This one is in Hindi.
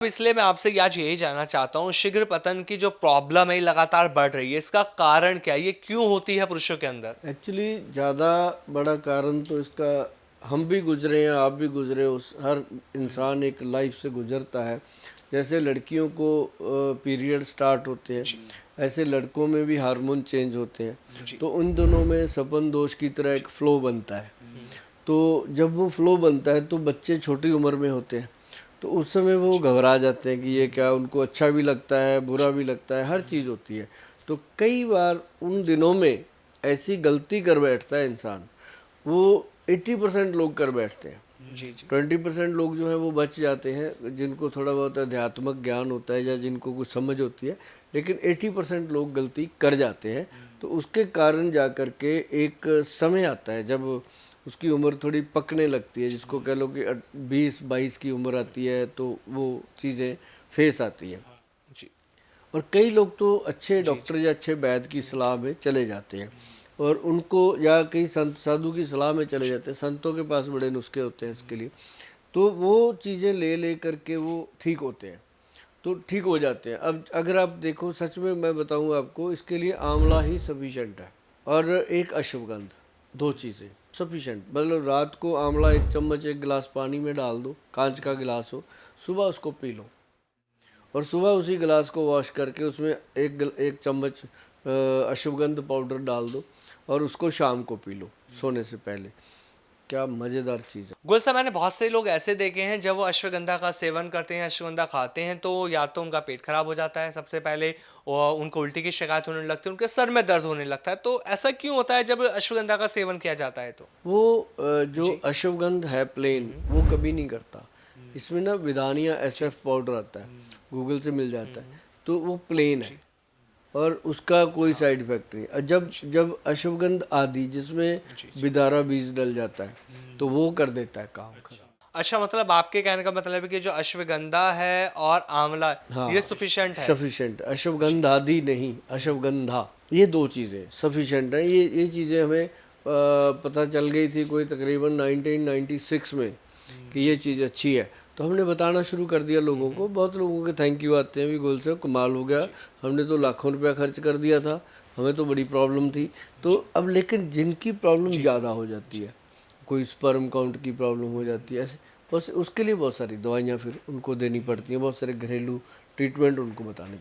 इसलिए मैं आपसे आज यही जानना चाहता हूँ, शीघ्र पतन की जो प्रॉब्लम है ये लगातार बढ़ रही है, इसका कारण क्या है? ये क्यों होती है पुरुषों के अंदर? एक्चुअली ज़्यादा बड़ा कारण तो इसका हम भी गुजरे हैं, आप भी गुजरे, उस हर इंसान एक लाइफ से गुजरता है। जैसे लड़कियों को पीरियड स्टार्ट होते हैं, जी। ऐसे लड़कों में भी हार्मोन चेंज होते हैं। जी। तो उन दोनों में सपन दोष की तरह जी। एक फ़्लो बनता है। हम्म। तो जब वो फ़्लो बनता है तो बच्चे छोटी उम्र में होते हैं, तो उस समय वो घबरा जाते हैं कि ये क्या, उनको अच्छा भी लगता है, बुरा भी लगता है, हर चीज़ होती है। तो कई बार उन दिनों में ऐसी गलती कर बैठता है इंसान, वो 80% लोग कर बैठते हैं। जी। जी। 20% लोग जो हैं वो बच जाते हैं, जिनको थोड़ा बहुत अध्यात्मक ज्ञान होता है या जिनको कुछ समझ होती है, लेकिन 80% लोग गलती कर जाते हैं। तो उसके कारण जा कर के एक समय आता है जब उसकी उम्र थोड़ी पकने लगती है, जिसको कह लो कि 20-22 की उम्र आती है, तो वो चीज़ें फेस आती हैं। जी। और कई लोग तो अच्छे जी। डॉक्टर या अच्छे वैद्य की सलाह में चले जाते हैं, और उनको या कई संत साधु की सलाह में चले जाते हैं। संतों के पास बड़े नुस्खे होते हैं इसके लिए, तो वो चीज़ें ले ले करके वो ठीक होते हैं, तो ठीक हो जाते हैं। अब अगर आप देखो, सच में मैं बताऊं आपको, इसके लिए आंवला ही सफिशेंट है, और एक अश्वगंध, दो चीज़ें सफिशेंट। मतलब रात को आंवला 1 चम्मच 1 गिलास पानी में डाल दो, कांच का गिलास हो, सुबह उसको पी लो, और सुबह उसी गिलास को वॉश करके उसमें 1 चम्मच अश्वगंध पाउडर डाल दो, और उसको शाम को पी लो सोने से पहले। क्या मज़ेदार चीज़ है। गुल साहब, मैंने बहुत से लोग ऐसे देखे हैं जब वो अश्वगंधा का सेवन करते हैं, अश्वगंधा खाते हैं, तो या तो उनका पेट खराब हो जाता है सबसे पहले, और उनको उल्टी की शिकायत होने लगती है, उनके सर में दर्द होने लगता है। तो ऐसा क्यों होता है जब अश्वगंधा का सेवन किया जाता है तो? वो जो जी। अश्वगंध है प्लेन, हम्म। वो कभी नहीं करता। इसमें ना विदानिया जी। SF पाउडर आता है, गूगल से मिल जाता है, हम्म। तो वो प्लेन है, जी। और उसका कोई हाँ। साइड इफेक्ट नहीं। और जब जी। जब अश्वगंध आदि, जिसमें जी। जी। बिदारा बीज डल जाता है, तो वो कर देता है काम खराब। अच्छा, मतलब आपके कहने का मतलब है कि जो अश्वगंधा है और आंवला, ये हाँ, सफिशिएंट है? सफिशेंट। जी। अश्वगंध आदि नहीं, अश्वगंधा, ये दो चीज़ें सफिशेंट हैं। ये चीज़ें हमें पता चल गई थी कोई तकरीबन 1996 में कि ये चीज़ अच्छी है, तो हमने बताना शुरू कर दिया लोगों को। बहुत लोगों के थैंक यू आते हैं भी, गोल से कमाल हो गया, जी। हमने तो लाखों रुपया खर्च कर दिया था, हमें तो बड़ी प्रॉब्लम थी। तो जी। अब लेकिन जिनकी प्रॉब्लम जी। ज़्यादा हो जाती है, कोई स्पर्म काउंट की प्रॉब्लम हो जाती है, ऐसे बस उसके लिए बहुत सारी दवाइयाँ फिर उनको देनी पड़ती हैं, बहुत सारे घरेलू ट्रीटमेंट उनको बताने